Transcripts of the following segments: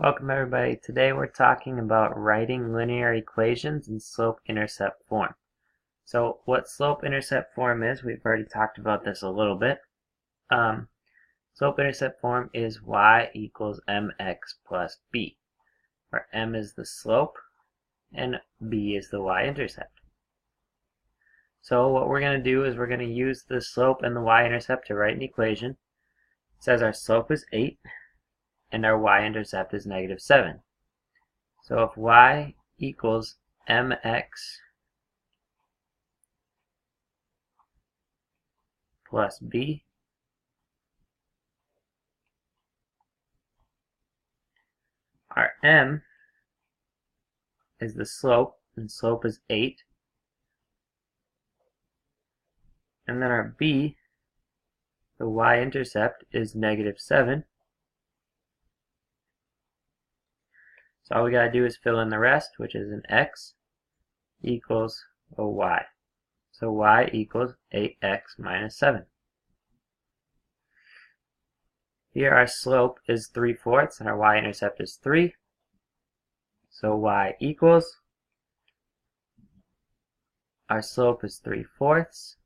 Welcome everybody. Today we're talking about writing linear equations in slope-intercept form. So what slope-intercept form is, we've already talked about this a little bit. Slope-intercept form is y equals mx plus b, where m is the slope and b is the y-intercept. So what we're going to do is we're going to use the slope and the y-intercept to write an equation. It says our slope is 8 and our y-intercept is -7. So if y equals mx plus b, our m is the slope, and slope is 8. And then our b, the y-intercept, is -7. So all we gotta do is fill in the rest, which is an x equals a y. So y equals 8x minus 7. Here our slope is 3/4 and our y-intercept is 3. So y equals, our slope is 3/4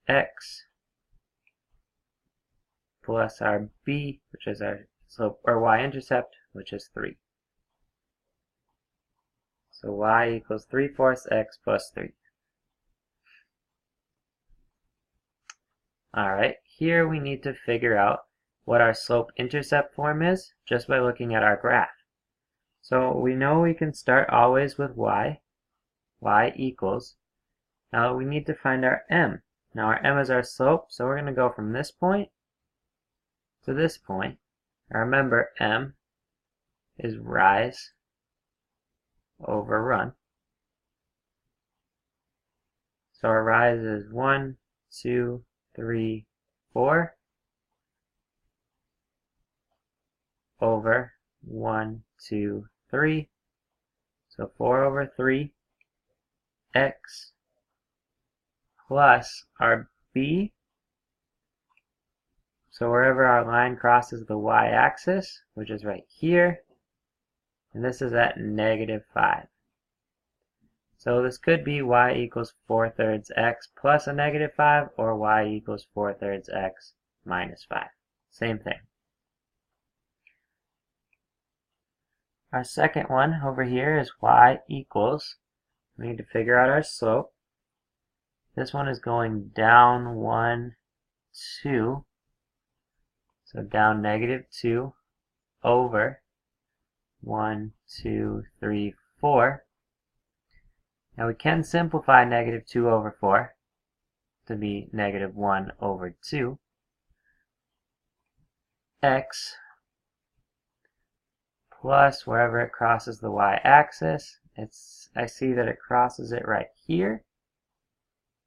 x plus our b, which is our slope, or y-intercept, which is 3. So y equals 3/4 x plus 3. Alright, here we need to figure out what our slope-intercept form is just by looking at our graph. So we know we can start always with y equals. Now we need to find our m. Now our m is our slope, so we're going to go from this point to this point. Now remember, m is rise over run. So our rise is 1, 2, 3, 4 over 1, 2, 3. So 4 over 3 x plus our b. So wherever our line crosses the y-axis, which is right here, and this is at -5. So this could be y equals 4/3 x plus a -5, or y equals 4/3 x minus 5. Same thing. Our second one over here is y equals, we need to figure out our slope. This one is going down 1, 2. So down -2 over 1, 2, 3, 4. Now we can simplify -2 over 4 to be -1 over 2. X plus wherever it crosses the y-axis, I see that it crosses it right here,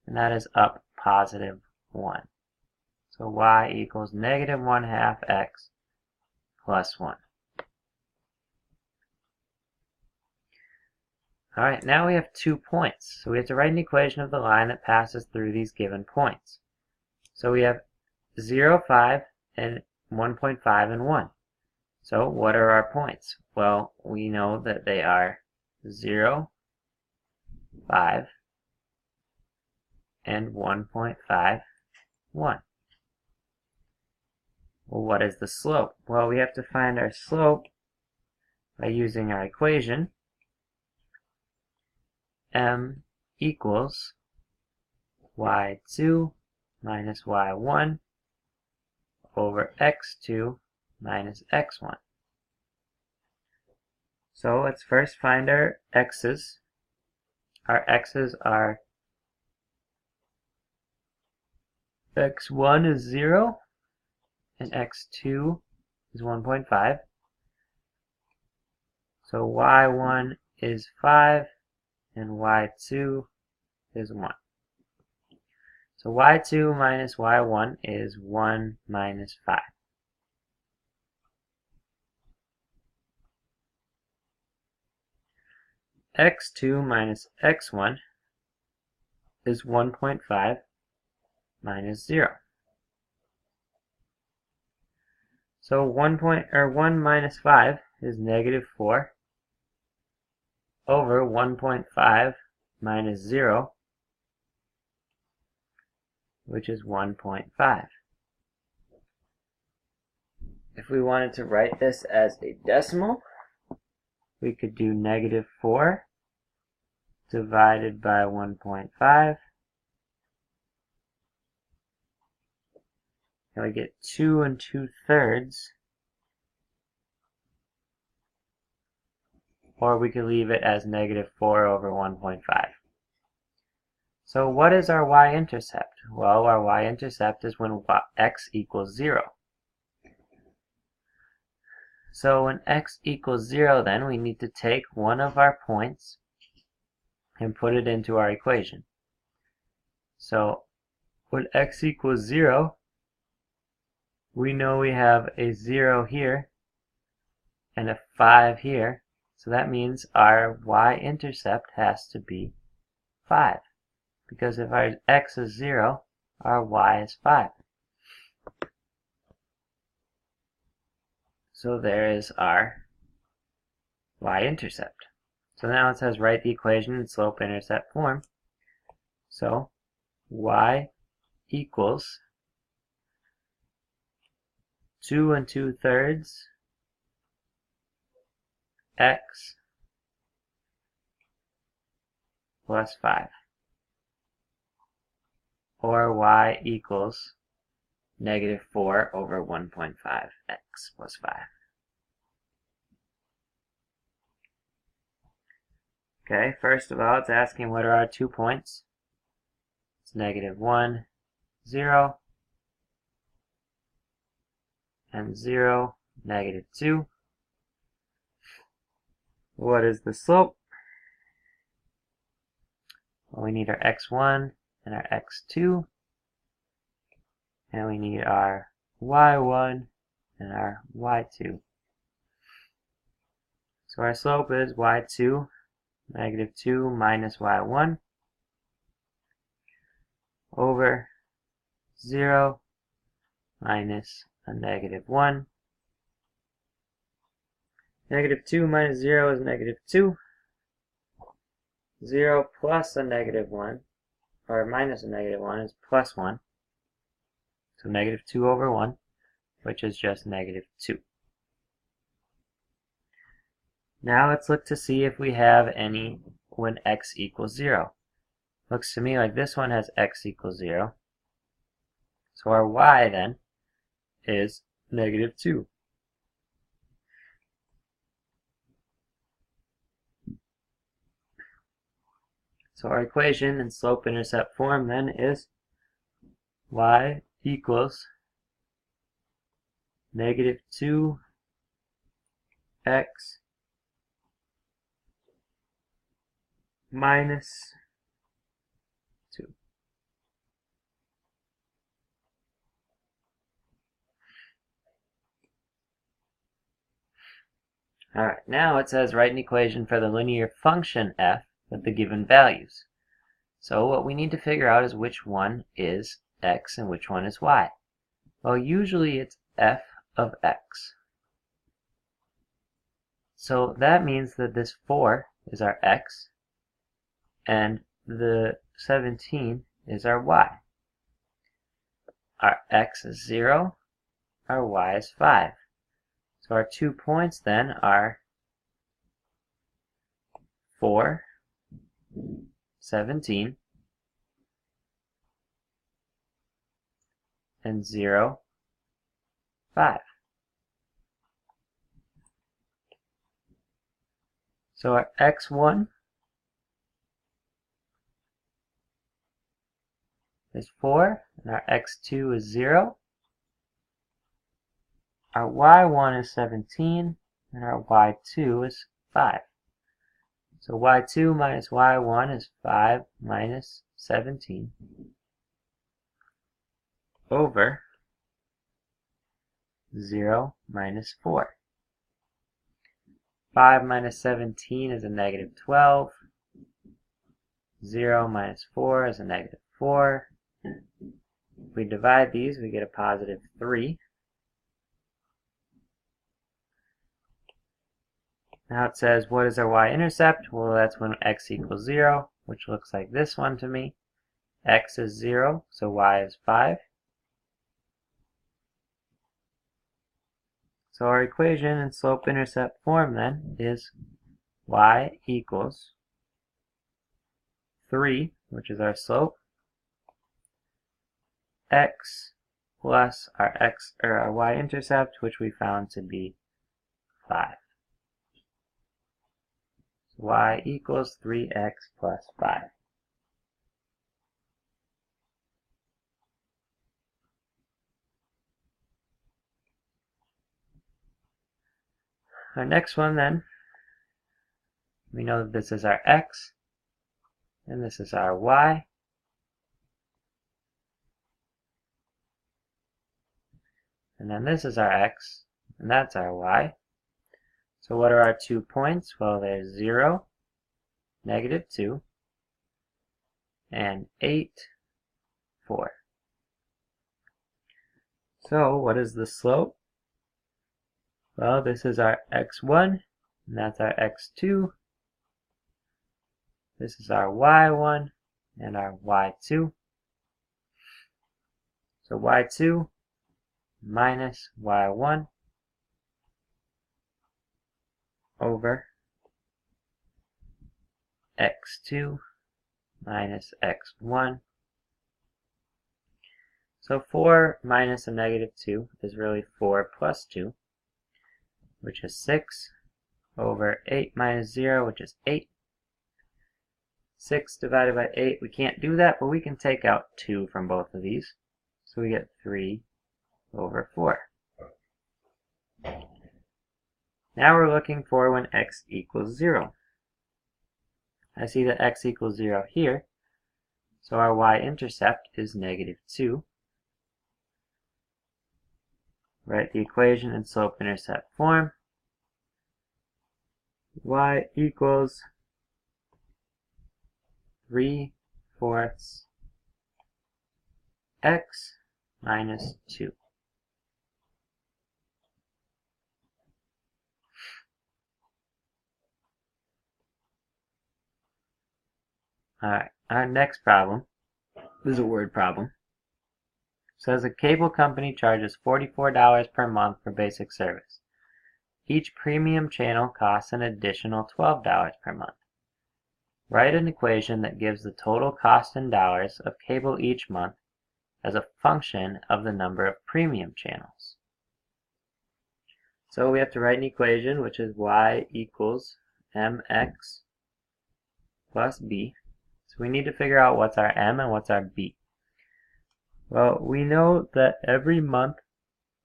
and that is up +1. So y equals -1/2 x plus 1. Alright, now we have 2 points. So we have to write an equation of the line that passes through these given points. So we have 0, 5, and 1.5 and 1. So what are our points? Well, we know that they are 0, 5, and 1.5, 1. Well, what is the slope? Well, we have to find our slope by using our equation. M equals y2 minus y1 over x2 minus x1. So let's first find our x's. Our x's are x1 is 0 and x2 is 1.5. So y1 is 5 and y2 is 1. So y2 minus y1 is 1 minus 5. x2 minus x1 is 1.5 minus 0. So 1 minus 5 is negative 4 over 1.5 minus 0, which is 1.5. If we wanted to write this as a decimal, we could do negative 4 divided by 1.5. And we get 2 2/3. Or we could leave it as negative 4 over 1.5. So what is our y-intercept? Well, our y-intercept is when x equals 0. So when x equals 0, then we need to take one of our points and put it into our equation. So when x equals 0, we know we have a 0 here and a 5 here. So that means our y-intercept has to be 5. Because if our x is 0, our y is 5. So there is our y-intercept. So now it says write the equation in slope-intercept form. So y equals 2 2/3 x plus 5. Or y equals negative 4 over 1.5 x plus 5. Okay, first of all, it's asking what are our 2 points. It's negative 1, 0, and 0, negative 2. What is the slope? Well, we need our x1 and our x2. And we need our y1 and our y2. So our slope is y2, negative 2 minus y1 over 0 minus a negative 1. Negative 2 minus 0 is negative 2. 0 plus a negative 1, or minus a negative 1, is plus 1. So negative 2 over 1, which is just negative 2. Now let's look to see if we have any when x equals 0. Looks to me like this one has x equals 0. So our y then is negative 2. So our equation in slope-intercept form then is y equals negative 2 x minus 2. Alright, now it says write an equation for the linear function f with the given values. So what we need to figure out is which one is x and which one is y. Well, usually it's f of x. So that means that this 4 is our x and the 17 is our y. Our x is 0, our y is 5. So our 2 points then are 4, 17, and 0, 5. So our x1 is 4, and our x2 is 0. Our y1 is 17, and our y2 is 5. So y2 minus y1 is 5 minus 17 over 0 minus 4. 5 minus 17 is a negative 12. 0 minus 4 is a negative 4. If we divide these, we get a positive 3. Now it says, what is our y-intercept? Well, that's when x equals 0, which looks like this one to me. X is 0, so y is 5. So our equation in slope-intercept form then is y equals 3, which is our slope, x plus our y-intercept, which we found to be 5. So y equals 3x plus 5. Our next one then, we know that this is our x, and this is our y. And then this is our x, and that's our y. So what are our 2 points? Well, there's 0, -2, and 8, 4. So what is the slope? Well, this is our x1, and that's our x2. This is our y1 and our y2. So y2 minus y1 over x2 minus x1. So 4 minus a -2 is really 4 plus 2, which is 6, over 8 minus 0, which is 8. 6 divided by 8, we can't do that, but we can take out 2 from both of these. So we get 3 over 4. Now we're looking for when x equals 0. I see that x equals 0 here, so our y-intercept is -2. Write the equation in slope-intercept form. Y equals 3/4 x minus 2. Alright, our next problem is a word problem. It says a cable company charges $44 per month for basic service. Each premium channel costs an additional $12 per month. Write an equation that gives the total cost in dollars of cable each month as a function of the number of premium channels. So we have to write an equation which is y equals mx plus b. So we need to figure out what's our m and what's our b. Well, we know that every month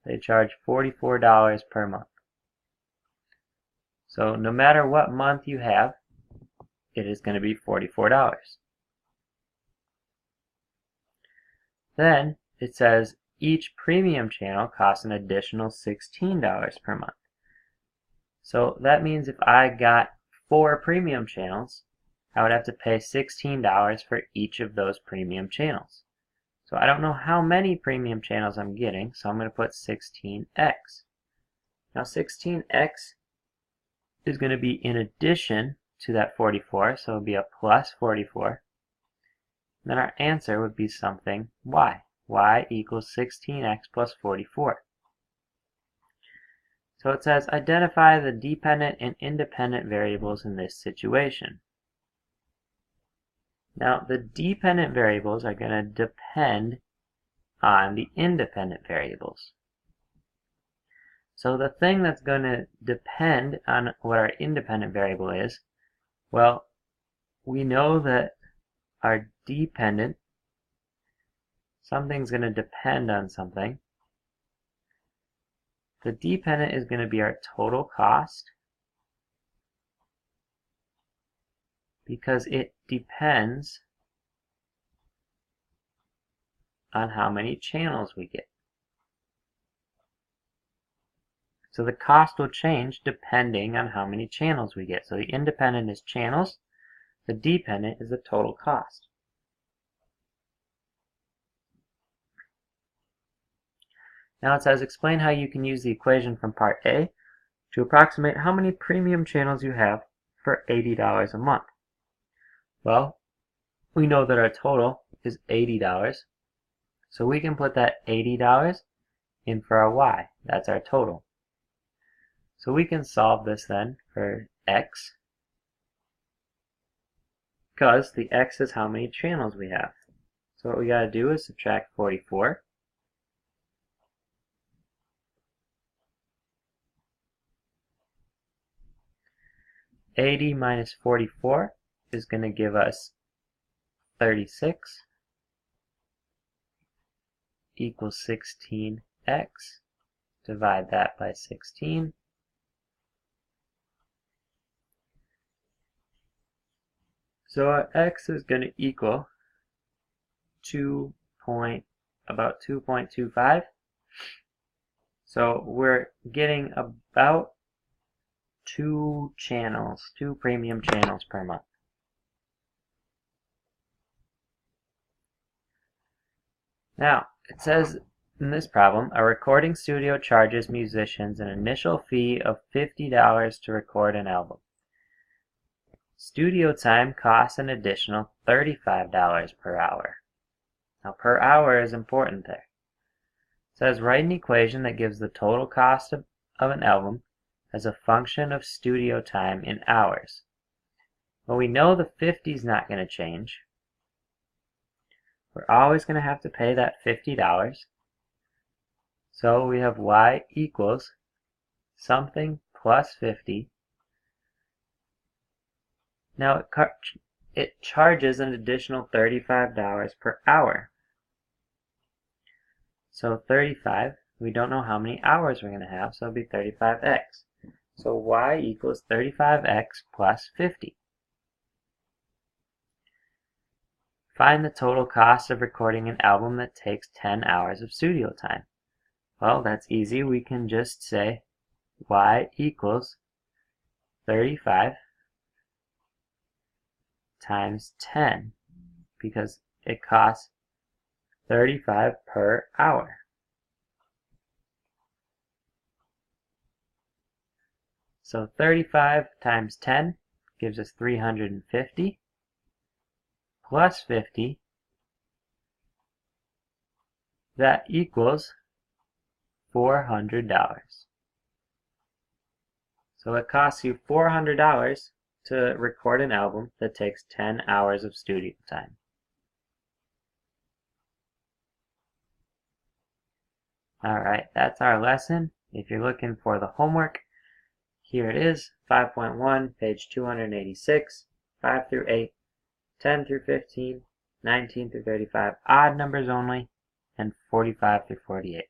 they charge $44 per month. So no matter what month you have, it is going to be $44. Then it says each premium channel costs an additional $16 per month. So that means if I got 4 premium channels, I would have to pay $16 for each of those premium channels. So I don't know how many premium channels I'm getting, so I'm going to put 16x. Now 16x is going to be in addition to that 44, so it would be a plus 44. Then our answer would be something y. Y equals 16x plus 44. So it says identify the dependent and independent variables in this situation. Now the dependent variables are going to depend on the independent variables. So the thing that's going to depend on what our independent variable is, well, we know that our dependent, something's going to depend on something. The dependent is going to be our total cost because it depends on how many channels we get. So the cost will change depending on how many channels we get. So the independent is channels, the dependent is the total cost. Now it says explain how you can use the equation from part A to approximate how many premium channels you have for $80 a month. Well, we know that our total is $80, so we can put that $80 in for our y. That's our total. So we can solve this then for x, because the x is how many channels we have. So what we got to do is subtract 44. $80 minus 44 is going to give us 36 equals 16x. Divide that by 16. So our x is going to equal about 2.25. So we're getting about 2 premium channels per month. Now, it says in this problem, a recording studio charges musicians an initial fee of $50 to record an album. Studio time costs an additional $35 per hour. Now, per hour is important there. It says write an equation that gives the total cost of an album as a function of studio time in hours. Well, we know the 50 is not going to change. We're always going to have to pay that $50. So we have y equals something plus 50. Now it charges an additional $35 per hour. So 35, we don't know how many hours we're going to have, so it'll be 35x. So y equals 35x plus 50. Find the total cost of recording an album that takes 10 hours of studio time. Well, that's easy. We can just say y equals 35 times 10, because it costs 35 per hour. So 35 times 10 gives us 350 plus 50. That equals $400. So it costs you $400 to record an album that takes 10 hours of studio time. Alright, that's our lesson. If you're looking for the homework, here it is, 5.1, page 286, 5 through 8, 10 through 15, 19 through 35, odd numbers only, and 45 through 48.